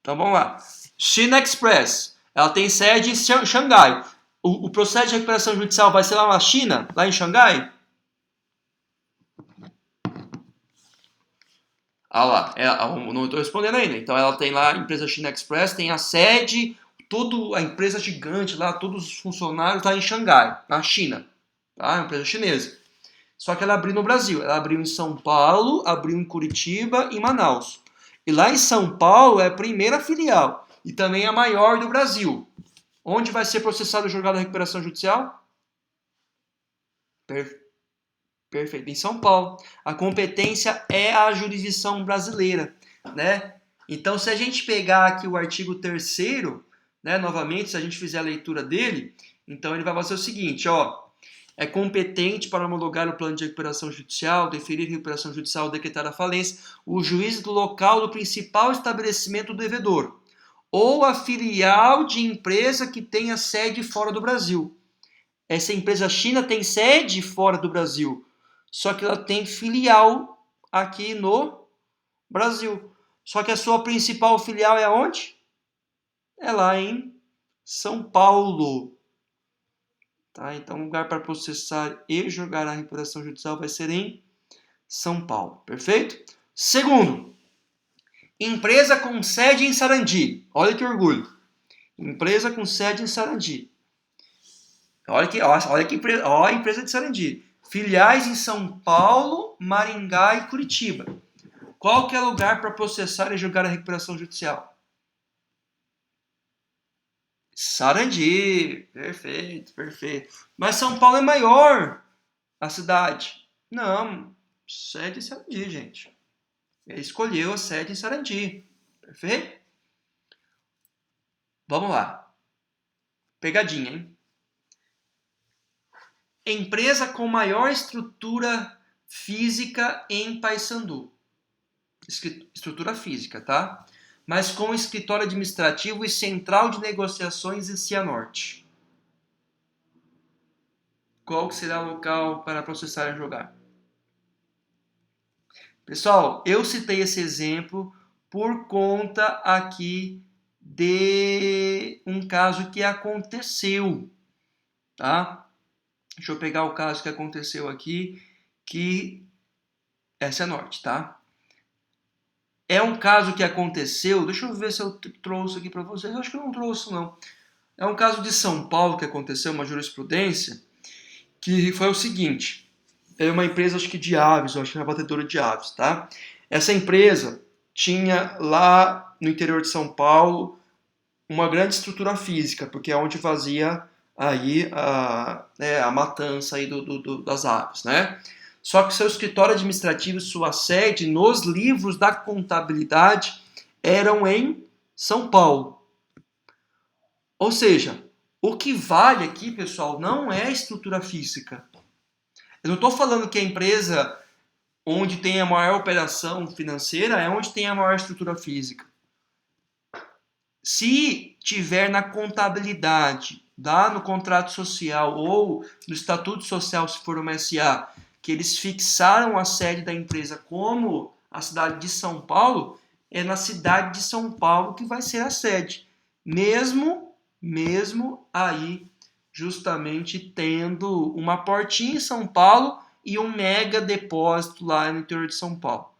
Então vamos lá. China Express, ela tem sede em Xangai. O processo de recuperação judicial vai ser lá na China, lá em Xangai? Ah lá, não estou respondendo ainda. Então ela tem lá a empresa China Express, tem a sede, toda a empresa gigante lá, todos os funcionários lá em Xangai, na China. Tá? É uma empresa chinesa. Só que ela abriu no Brasil. Ela abriu em São Paulo, abriu em Curitiba e Manaus. E lá em São Paulo é a primeira filial e também a maior do Brasil. Onde vai ser processado e julgado a recuperação judicial? Perfeito, em São Paulo. A competência é a jurisdição brasileira, né? Então, se a gente pegar aqui o artigo 3º, né, novamente, se a gente fizer a leitura dele, então ele vai fazer o seguinte, ó, é competente para homologar o plano de recuperação judicial, deferir recuperação judicial ou decretar a falência, o juiz do local do principal estabelecimento do devedor, ou a filial de empresa que tenha sede fora do Brasil. Essa empresa China tem sede fora do Brasil, só que ela tem filial aqui no Brasil. Só que a sua principal filial é onde? É lá em São Paulo. Tá? Então, o lugar para processar e julgar a recuperação judicial vai ser em São Paulo. Perfeito? Segundo, empresa com sede em Sarandi. Olha que orgulho. Empresa com sede em Sarandi. Olha a empresa de Sarandi. Filiais em São Paulo, Maringá e Curitiba. Qual que é o lugar para processar e julgar a recuperação judicial? Sarandi. Perfeito, perfeito. Mas São Paulo é maior a cidade. Não, sede em Sarandi, gente. Ele escolheu a sede em Sarandi. Perfeito? Vamos lá. Pegadinha, hein? Empresa com maior estrutura física em Paysandu. Estrutura física, tá? Mas com escritório administrativo e central de negociações em Cianorte. Qual será o local para processar e julgar? Pessoal, eu citei esse exemplo por conta aqui de um caso que aconteceu, tá? Deixa eu pegar o caso que aconteceu aqui, que é Cianorte, tá? É um caso que aconteceu, deixa eu ver se eu trouxe aqui para vocês, eu acho que eu não trouxe não. É um caso de São Paulo que aconteceu, uma jurisprudência, que foi o seguinte, é uma empresa acho que de aves, acho que é uma batedora de aves, tá? Essa empresa tinha lá no interior de São Paulo uma grande estrutura física, porque é onde fazia aí a matança aí das aves, né? Só que seu escritório administrativo e sua sede nos livros da contabilidade eram em São Paulo. Ou seja, o que vale aqui, pessoal, não é a estrutura física. Eu não estou falando que a empresa onde tem a maior operação financeira é onde tem a maior estrutura física. Se tiver na contabilidade, lá no contrato social ou no estatuto social, se for uma SA, que eles fixaram a sede da empresa como a cidade de São Paulo, é na cidade de São Paulo que vai ser a sede. Mesmo aí justamente tendo uma portinha em São Paulo e um mega depósito lá no interior de São Paulo.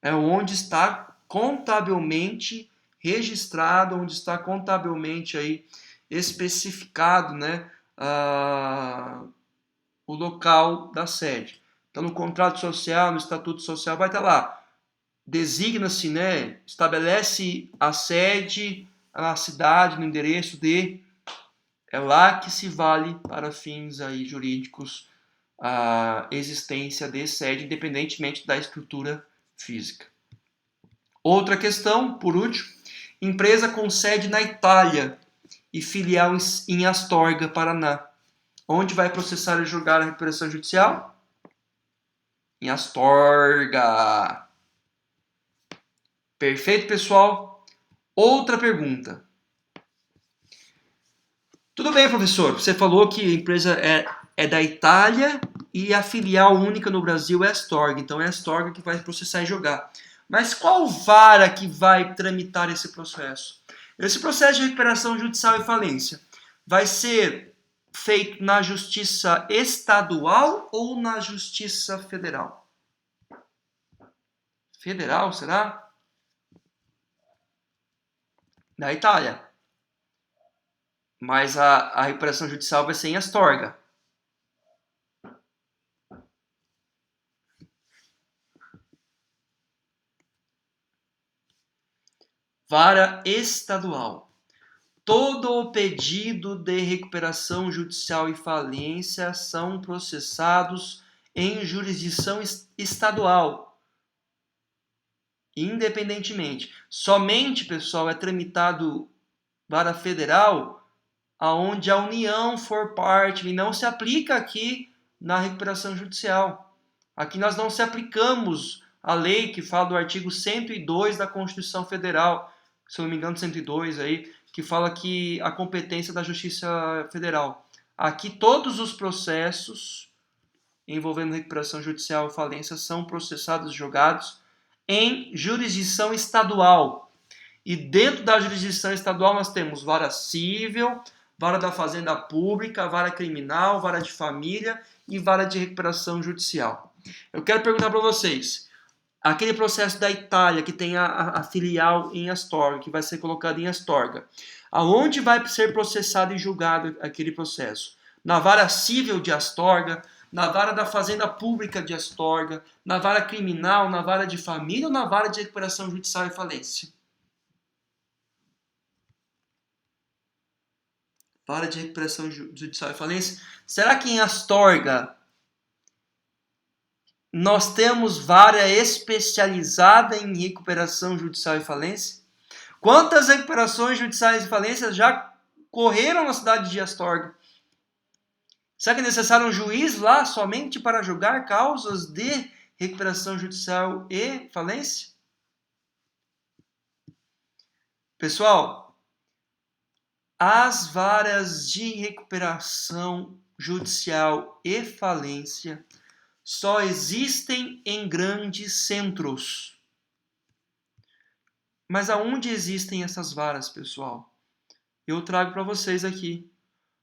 É onde está contabilmente registrado, onde está contabilmente aí especificado, né, o local da sede. Então, no contrato social, no estatuto social, vai estar lá. Designa-se, né, estabelece a sede, a cidade, no endereço de... É lá que se vale para fins aí jurídicos a existência de sede, independentemente da estrutura física. Outra questão, por último, empresa com sede na Itália e filial em Astorga, Paraná. Onde vai processar e julgar a recuperação judicial? Em Astorga. Perfeito, pessoal? Outra pergunta. Tudo bem, professor. Você falou que a empresa é da Itália e a filial única no Brasil é a Astorga. Então é a Astorga que vai processar e julgar. Mas qual vara que vai tramitar esse processo? Esse processo de recuperação judicial e falência vai ser feito na Justiça Estadual ou na Justiça Federal? Federal, será? Da Itália. Mas a recuperação judicial vai ser em Astorga. Vara estadual. Todo o pedido de recuperação judicial e falência são processados em jurisdição estadual, independentemente. Somente, pessoal, é tramitado vara federal aonde a União for parte e não se aplica aqui na recuperação judicial. Aqui nós não se aplicamos a lei que fala do artigo 102 da Constituição Federal, se eu não me engano 102 aí, que fala que a competência da Justiça Federal. Aqui todos os processos envolvendo recuperação judicial e falência são processados e julgados em jurisdição estadual. E dentro da jurisdição estadual nós temos vara civil, vara da fazenda pública, vara criminal, vara de família e vara de recuperação judicial. Eu quero perguntar para vocês, aquele processo da Itália que tem a filial em Astorga, que vai ser colocado em Astorga, aonde vai ser processado e julgado aquele processo? Na vara civil de Astorga, na vara da fazenda pública de Astorga, na vara criminal, na vara de família ou na vara de recuperação judicial e falência? Vara de recuperação judicial e falência. Será que em Astorga nós temos vara especializada em recuperação judicial e falência? Quantas recuperações judiciais e falências já correram na cidade de Astorga? Será que é necessário um juiz lá somente para julgar causas de recuperação judicial e falência? Pessoal, as varas de recuperação judicial e falência só existem em grandes centros. Mas aonde existem essas varas, pessoal? Eu trago para vocês aqui.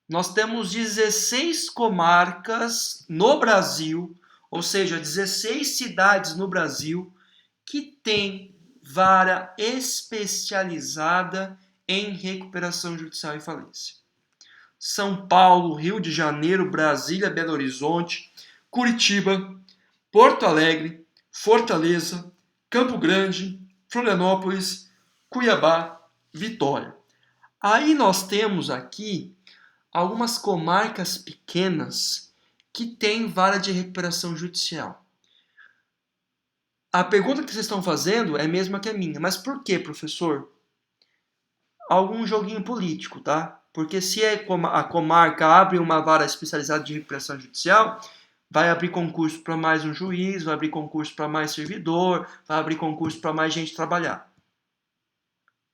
Nós temos 16 comarcas no Brasil, ou seja, 16 cidades no Brasil que têm vara especializada em recuperação judicial e falência. São Paulo, Rio de Janeiro, Brasília, Belo Horizonte, Curitiba, Porto Alegre, Fortaleza, Campo Grande, Florianópolis, Cuiabá, Vitória. Aí nós temos aqui algumas comarcas pequenas que têm vara de recuperação judicial. A pergunta que vocês estão fazendo é a mesma que a minha. Mas por que, professor? Algum joguinho político, tá? Porque se a comarca abre uma vara especializada de recuperação judicial, vai abrir concurso para mais um juiz, vai abrir concurso para mais servidor, vai abrir concurso para mais gente trabalhar.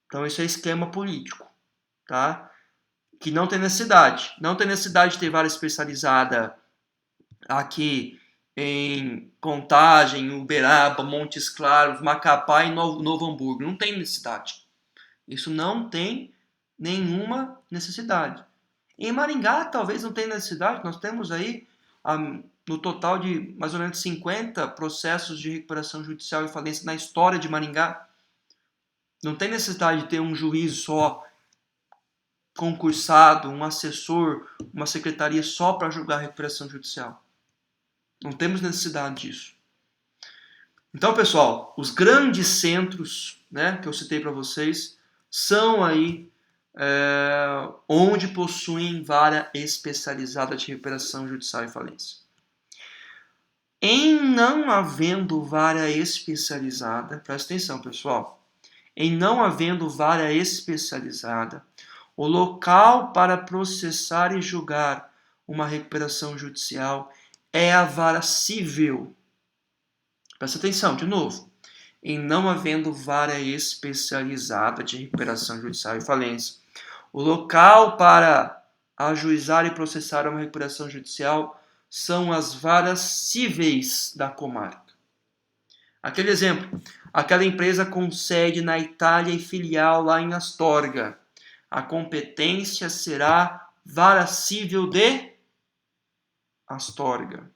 Então isso é esquema político, tá? Que não tem necessidade. Não tem necessidade de ter vara especializada aqui em Contagem, Uberaba, Montes Claros, Macapá e Novo Hamburgo. Não tem necessidade. Isso não tem nenhuma necessidade. Em Maringá talvez não tenha necessidade. Nós temos aí no total de mais ou menos 50 processos de recuperação judicial e falência na história de Maringá. Não tem necessidade de ter um juiz só concursado, um assessor, uma secretaria só para julgar a recuperação judicial. Não temos necessidade disso. Então, pessoal, os grandes centros, né, que eu citei para vocês são aí onde possuem vara especializada de recuperação judicial e falência. Em não havendo vara especializada, presta atenção, pessoal, em não havendo vara especializada, o local para processar e julgar uma recuperação judicial é a vara civil. Presta atenção, de novo. Em não havendo vara especializada de recuperação judicial e falência, o local para ajuizar e processar uma recuperação judicial são as varas cíveis da comarca. Aquele exemplo, aquela empresa com sede na Itália e filial lá em Astorga. A competência será vara civil de Astorga.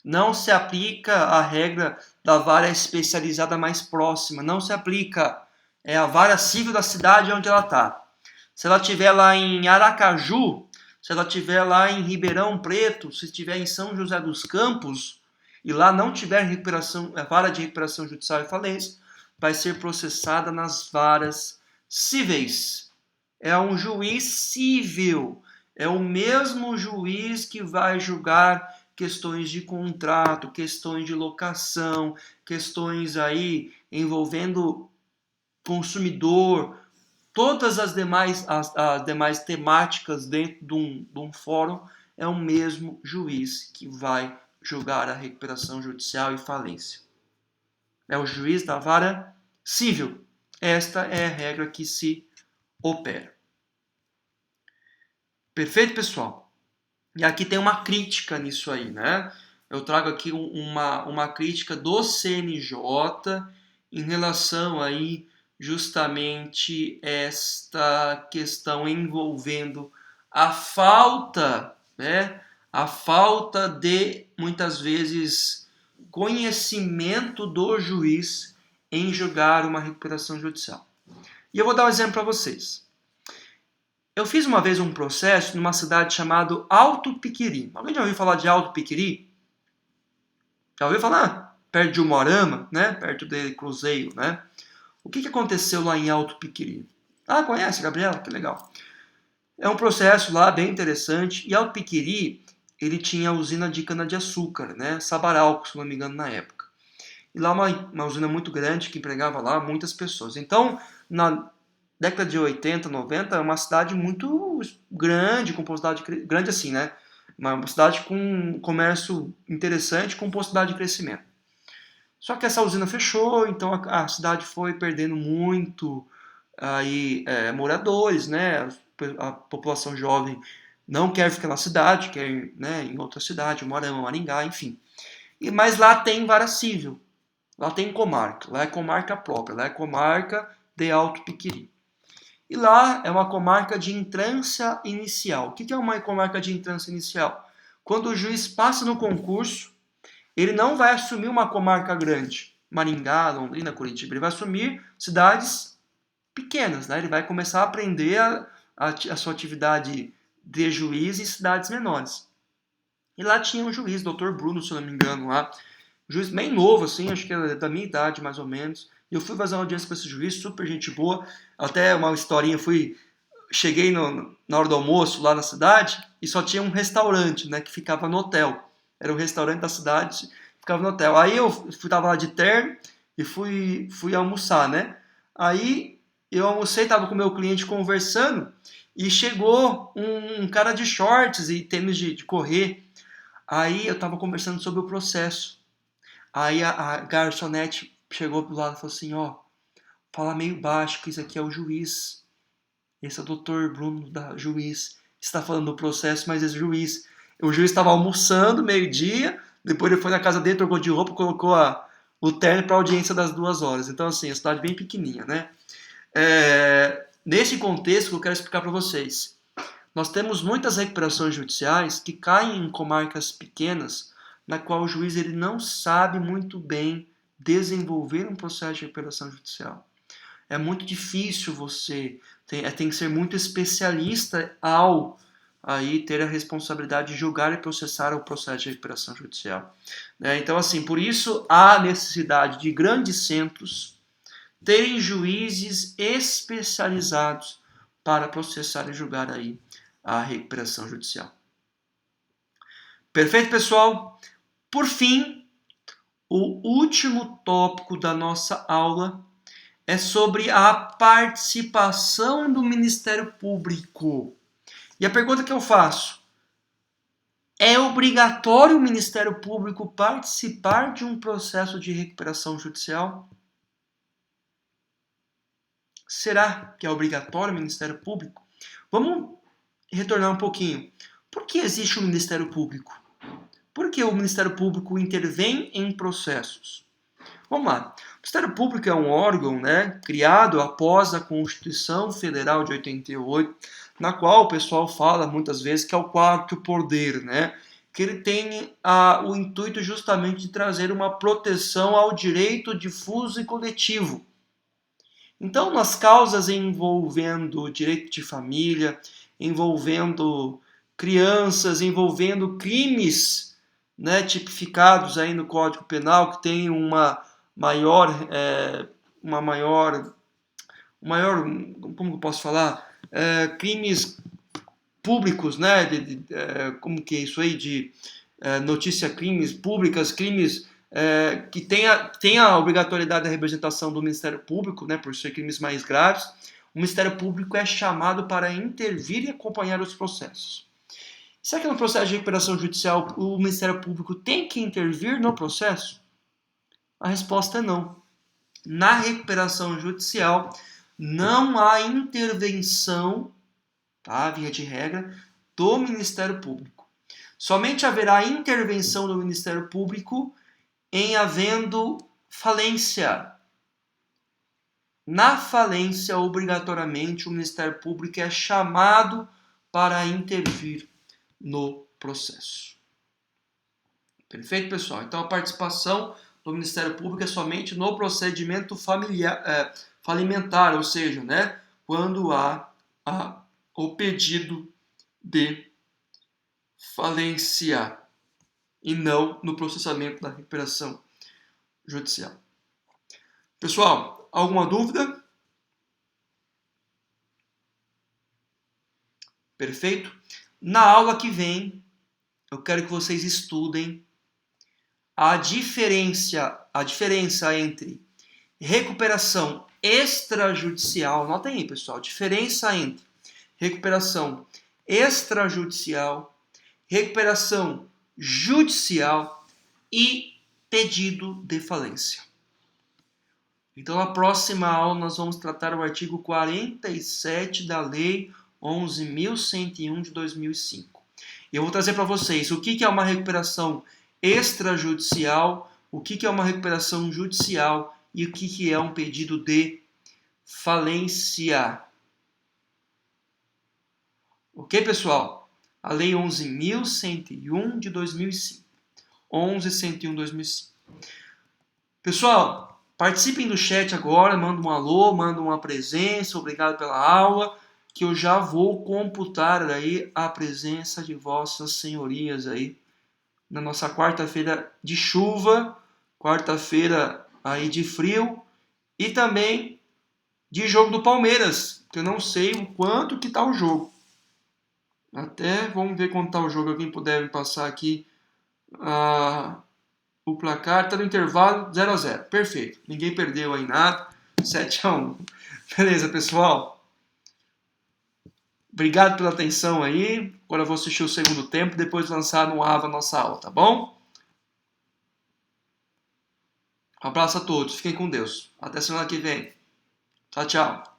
Não se aplica a regra da vara especializada mais próxima. Não se aplica. É a vara civil da cidade onde ela está. Se ela estiver lá em Aracaju, se ela estiver lá em Ribeirão Preto, se estiver em São José dos Campos, e lá não tiver vara de recuperação judicial e falência, vai ser processada nas varas cíveis. É um juiz civil. É o mesmo juiz que vai julgar questões de contrato, questões de locação, questões aí envolvendo consumidor, todas as demais temáticas dentro de um fórum, é o mesmo juiz que vai julgar a recuperação judicial e falência. É o juiz da vara civil. Esta é a regra que se opera. Perfeito, pessoal? E aqui tem uma crítica nisso aí, né? Eu trago aqui uma crítica do CNJ em relação aí justamente esta questão envolvendo a falta, né? A falta de, muitas vezes, conhecimento do juiz em julgar uma recuperação judicial. E eu vou dar um exemplo para vocês. Eu fiz uma vez um processo numa cidade chamada Alto Piquiri. Alguém já ouviu falar de Alto Piquiri? Já ouviu falar? Perto de Umuarama, né? Perto de Cruzeiro, né? O que aconteceu lá em Alto Piquiri? Ah, conhece, Gabriela? Que legal. É um processo lá bem interessante. E Alto Piquiri, ele tinha a usina de cana-de-açúcar, né? Sabaralco, se não me engano, na época. E lá uma usina muito grande que empregava lá muitas pessoas. Então, na década de 80, 90, é uma cidade muito grande, com possibilidade de, grande assim, né? Uma cidade com um comércio interessante, com possibilidade de crescimento. Só que essa usina fechou, então a cidade foi perdendo muito aí, moradores, né? A população jovem não quer ficar na cidade, quer ir, né, em outra cidade, Umuarama, Maringá, enfim. Mas lá tem vara civil, lá tem comarca, lá é comarca própria, lá é comarca de Alto Piquiri. E lá é uma comarca de entrância inicial. O que é uma comarca de entrância inicial? Quando o juiz passa no concurso, ele não vai assumir uma comarca grande, Maringá, Londrina, Curitiba. Ele vai assumir cidades pequenas, né? Ele vai começar a aprender a sua atividade de juiz em cidades menores. E lá tinha um juiz, Dr. Bruno, se eu não me engano, lá. Um juiz bem novo, assim, acho que era da minha idade, mais ou menos. E eu fui fazer uma audiência com esse juiz, super gente boa. Até uma historinha, cheguei na hora do almoço lá na cidade e só tinha um restaurante, né, que ficava no hotel. Era um restaurante da cidade, ficava no hotel. Aí eu tava lá de terno e fui almoçar, né? Aí eu almocei, tava com o meu cliente conversando e chegou um cara de shorts e tênis de correr. Aí eu tava conversando sobre o processo. Aí a garçonete chegou pro lado e falou assim, ó, fala meio baixo que isso aqui é o juiz. Esse é o doutor Bruno, juiz. Está falando do processo, mas esse juiz. O juiz estava almoçando, meio-dia, depois ele foi na casa dele, trocou de roupa, colocou o terno para a audiência das 2 horas. Então, assim, a cidade bem pequenininha, né? Nesse contexto que eu quero explicar para vocês. Nós temos muitas recuperações judiciais que caem em comarcas pequenas, na qual o juiz ele não sabe muito bem desenvolver um processo de recuperação judicial. É muito difícil você, tem que ser muito especialista ao aí ter a responsabilidade de julgar e processar o processo de recuperação judicial. Então, assim, por isso há necessidade de grandes centros terem juízes especializados para processar e julgar aí a recuperação judicial. Perfeito, pessoal? Por fim, o último tópico da nossa aula é sobre a participação do Ministério Público. E a pergunta que eu faço: é obrigatório o Ministério Público participar de um processo de recuperação judicial? Será que é obrigatório o Ministério Público? Vamos retornar um pouquinho. Por que existe o Ministério Público? Por que o Ministério Público intervém em processos? Vamos lá. O Ministério Público é um órgão, criado após a Constituição Federal de 88, na qual o pessoal fala muitas vezes que é o quarto poder, que ele tem o intuito justamente de trazer uma proteção ao direito difuso e coletivo. Então, nas causas envolvendo direito de família, envolvendo crianças, envolvendo crimes tipificados aí no Código Penal, que tem um maior, como eu posso falar, crimes públicos, como que é isso aí, de notícia, crimes públicas, crimes que tem a obrigatoriedade da representação do Ministério Público, por ser crimes mais graves. O Ministério Público é chamado para intervir e acompanhar os processos. Será que no processo de recuperação judicial o Ministério Público tem que intervir no processo? A resposta é não. Na recuperação judicial não há intervenção, via de regra, do Ministério Público. Somente haverá intervenção do Ministério Público em havendo falência. Na falência, obrigatoriamente, o Ministério Público é chamado para intervir no processo. Perfeito, pessoal? Então, a participação do Ministério Público é somente no procedimento falimentar, ou seja, quando há o pedido de falência e não no processamento da recuperação judicial. Pessoal, alguma dúvida? Perfeito? Na aula que vem, eu quero que vocês estudem a diferença entre recuperação extrajudicial, notem aí, pessoal, diferença entre recuperação extrajudicial, recuperação judicial e pedido de falência. Então, na próxima aula, nós vamos tratar o artigo 47 da Lei 11.101 de 2005. E eu vou trazer para vocês o que é uma recuperação extrajudicial, o que é uma recuperação judicial e o que é um pedido de falência. Ok, pessoal? A Lei 11.101 de 2005. 11.101 de 2005. Pessoal, participem do chat agora, manda um alô, manda uma presença, obrigado pela aula, que eu já vou computar aí a presença de vossas senhorias aí na nossa quarta-feira de chuva, quarta-feira aí de frio e também de jogo do Palmeiras, que eu não sei o quanto que tá o jogo. Até vamos ver quanto tá o jogo, alguém puder me passar aqui o placar, tá no intervalo 0-0, perfeito, ninguém perdeu aí nada, 7-1, beleza, pessoal? Obrigado pela atenção aí, agora eu vou assistir o segundo tempo, depois lançar no AVA a nossa aula, tá bom? Um abraço a todos, fiquem com Deus, até semana que vem, tchau, tchau.